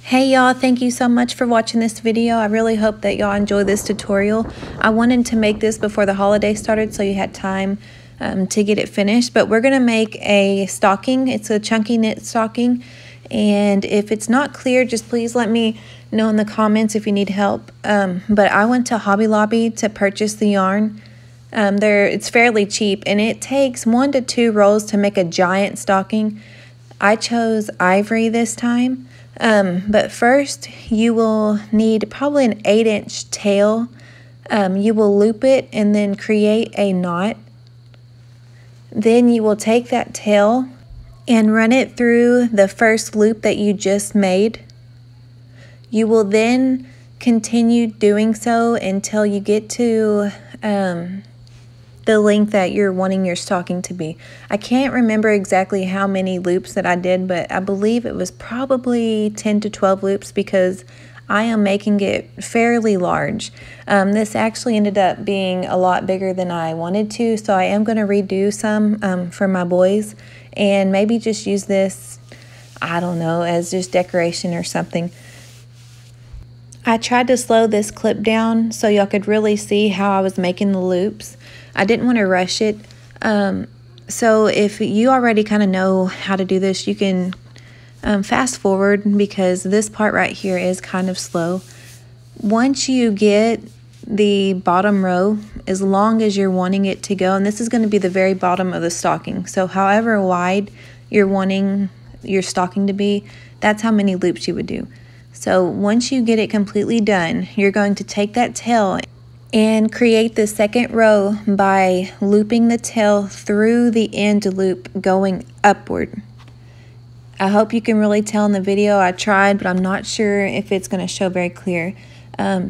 Hey y'all, thank you so much for watching this video. I really hope that y'all enjoy this tutorial. I wanted to make this before the holiday started so you had time to get it finished, but we're gonna make a stocking. It's a chunky knit stocking, and if it's not clear, just please let me know in the comments if you need help. But I went to Hobby Lobby to purchase the yarn. It's fairly cheap, and it takes 1 to 2 rolls to make a giant stocking. I chose ivory this time. But first you will need probably an 8-inch tail. You will loop it and then create a knot. Then you will take that tail and run it through the first loop that you just made. You will then continue doing so until you get to the length that you're wanting your stocking to be. I can't remember exactly how many loops that I did, but I believe it was probably 10 to 12 loops because I am making it fairly large. This actually ended up being a lot bigger than I wanted to, so I am going to redo some for my boys and maybe just use this, I don't know, as just decoration or something. I tried to slow this clip down so y'all could really see how I was making the loops. I didn't want to rush it. So if you already kind of know how to do this, you can fast forward because this part right here is kind of slow. Once you get the bottom row, as long as you're wanting it to go, and this is going to be the very bottom of the stocking, so however wide you're wanting your stocking to be, that's how many loops you would do. So once you get it completely done, you're going to take that tail and create the second row by looping the tail through the end loop going upward. I hope you can really tell in the video. I tried, but I'm not sure if it's going to show very clear.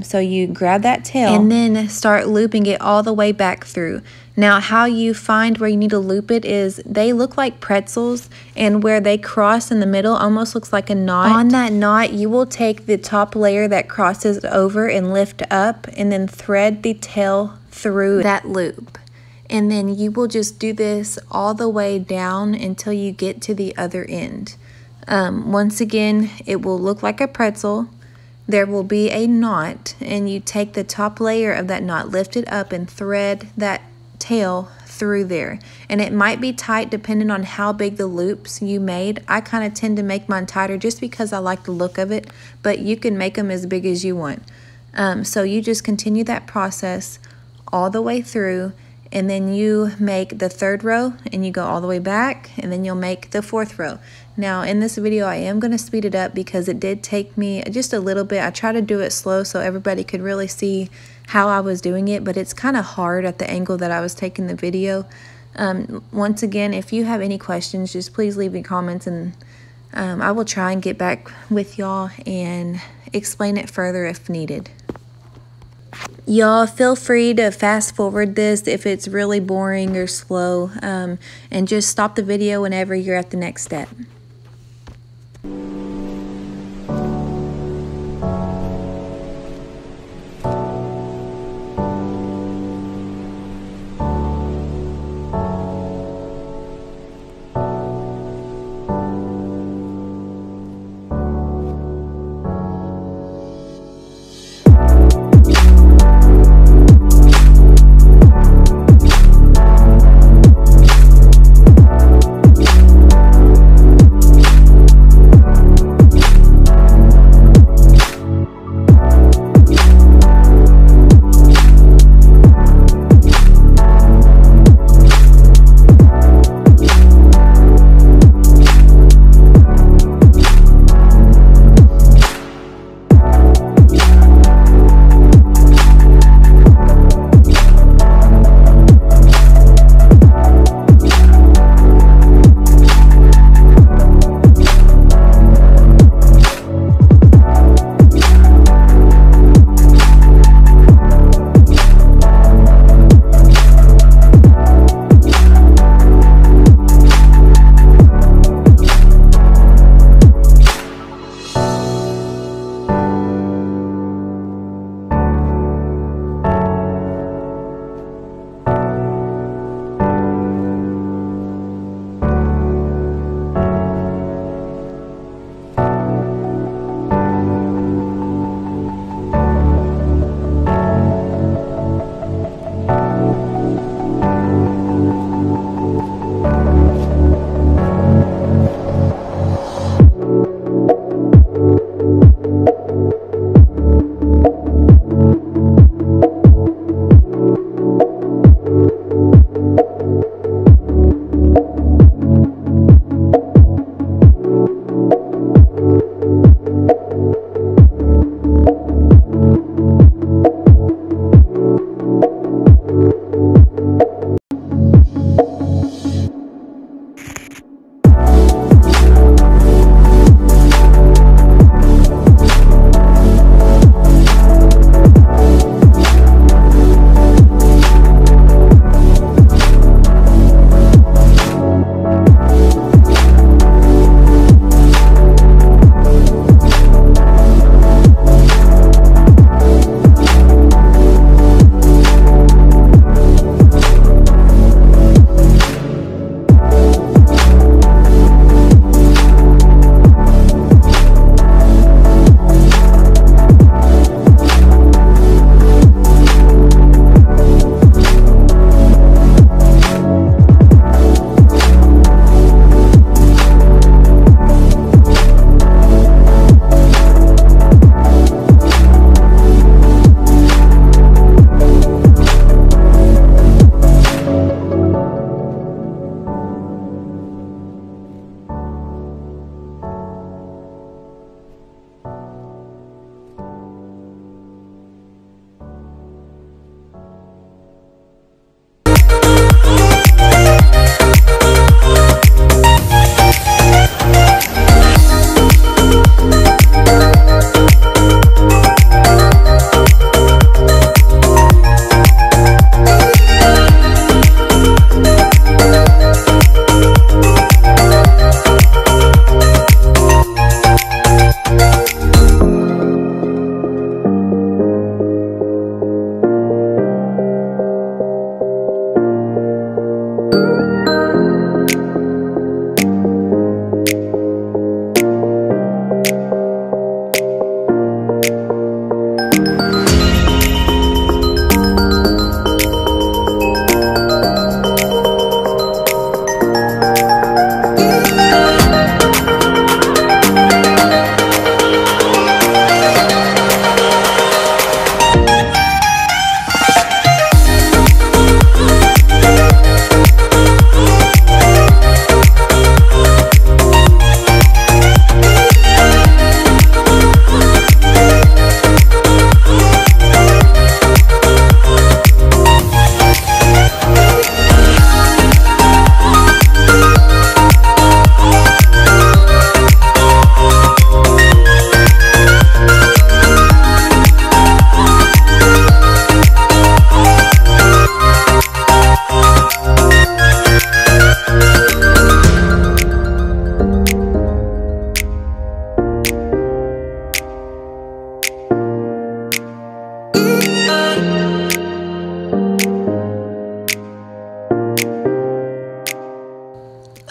So you grab that tail and then start looping it all the way back through. Now how you find where you need to loop it is they look like pretzels, and where they cross in the middle almost looks like a knot. On that knot you will take the top layer that crosses over and lift up and then thread the tail through that loop. And then you will just do this all the way down until you get to the other end. Once again, it will look like a pretzel. There will be a knot, and you take the top layer of that knot, lift it up, and thread that tail through there. And it might be tight depending on how big the loops you made. I kind of tend to make mine tighter just because I like the look of it, but you can make them as big as you want. So you just continue that process all the way through, and then you make the third row and you go all the way back, and then you'll make the fourth row. Now in this video I am going to speed it up because it did take me just a little bit. I try to do it slow so everybody could really see how I was doing it, but it's kind of hard at the angle that I was taking the video. Once again, if you have any questions, just please leave me comments, and I will try and get back with y'all and explain it further if needed. Y'all feel free to fast forward this if it's really boring or slow, and just stop the video whenever you're at the next step.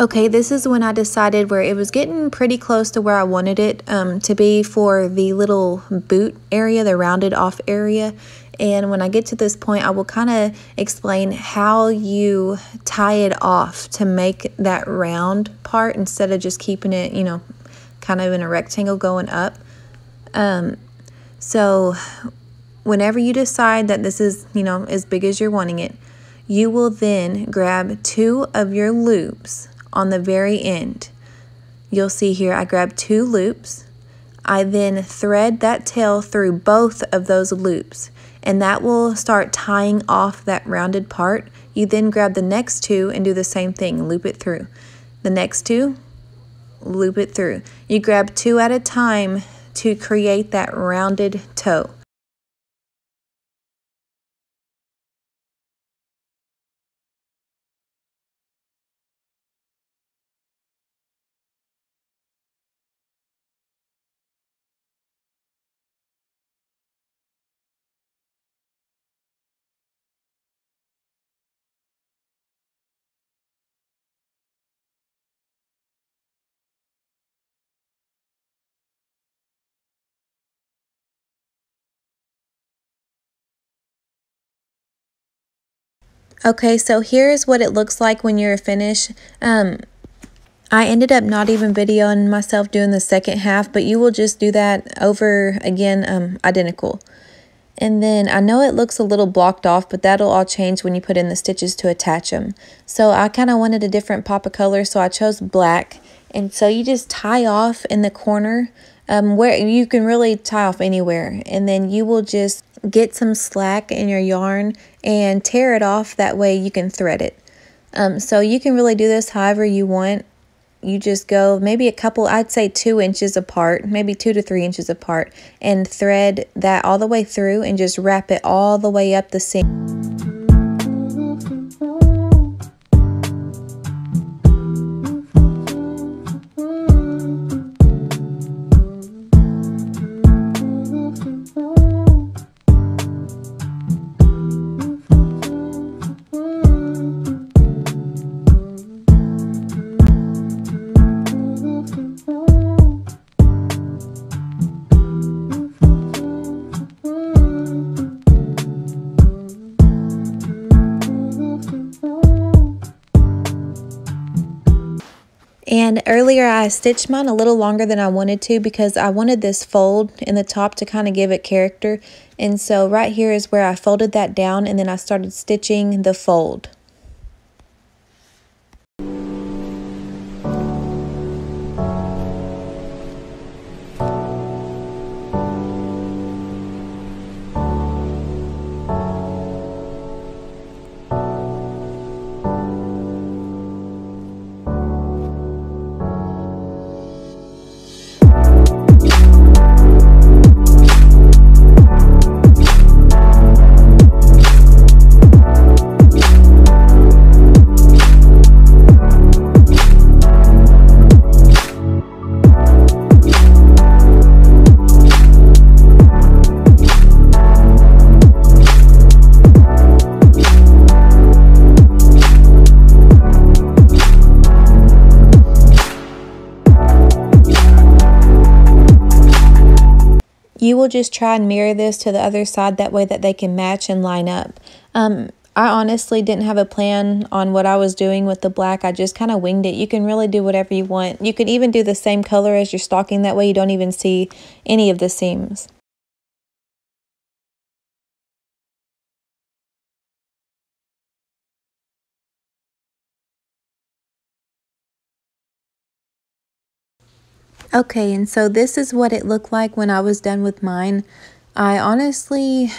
Okay, this is when I decided where it was getting pretty close to where I wanted it to be for the little boot area, the rounded off area. And when I get to this point, I will kind of explain how you tie it off to make that round part instead of just keeping it, you know, kind of in a rectangle going up. So whenever you decide that this is, you know, as big as you're wanting it, you will then grab 2 of your loops on the very end. You'll see here I grabbed 2 loops. I then thread that tail through both of those loops, and that will start tying off that rounded part. You then grab the next 2 and do the same thing, loop it through. The next 2, loop it through. You grab 2 at a time to create that rounded toe. Okay, so here's what it looks like when you're finished. I ended up not even videoing myself doing the second half, but you will just do that over again, identical. And then I know it looks a little blocked off, but that'll all change when you put in the stitches to attach them. So I kind of wanted a different pop of color, so I chose black. And so you just tie off in the corner where you can really tie off anywhere. And then you will just get some slack in your yarn and tear it off. That way you can thread it. So you can really do this however you want. You just go maybe a couple, I'd say 2 inches apart, maybe 2 to 3 inches apart, and thread that all the way through and just wrap it all the way up the seam. And earlier I stitched mine a little longer than I wanted to because I wanted this fold in the top to kind of give it character. And so right here is where I folded that down and then I started stitching the fold. You will just try and mirror this to the other side, that way that they can match and line up. I honestly didn't have a plan on what I was doing with the black. I just kind of winged it. You can really do whatever you want. You could even do the same color as your stocking. That way you don't even see any of the seams. Okay, and so this is what it looked like when I was done with mine. I honestly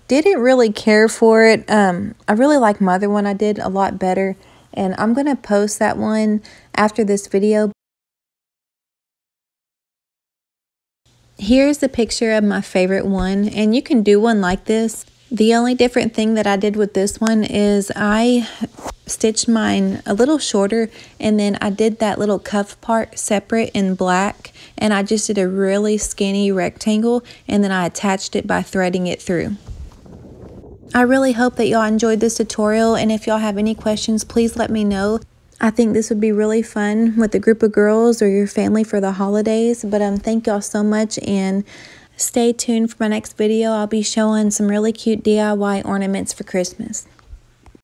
didn't really care for it. I really like my other one I did a lot better, and I'm going to post that one after this video. Here's the picture of my favorite one, and you can do one like this. The only different thing that I did with this one is I stitched mine a little shorter, and then I did that little cuff part separate in black, and I just did a really skinny rectangle, and then I attached it by threading it through. I really hope that y'all enjoyed this tutorial, and if y'all have any questions, please let me know. I think this would be really fun with a group of girls or your family for the holidays. But thank y'all so much, and stay tuned for my next video. I'll be showing some really cute DIY ornaments for Christmas.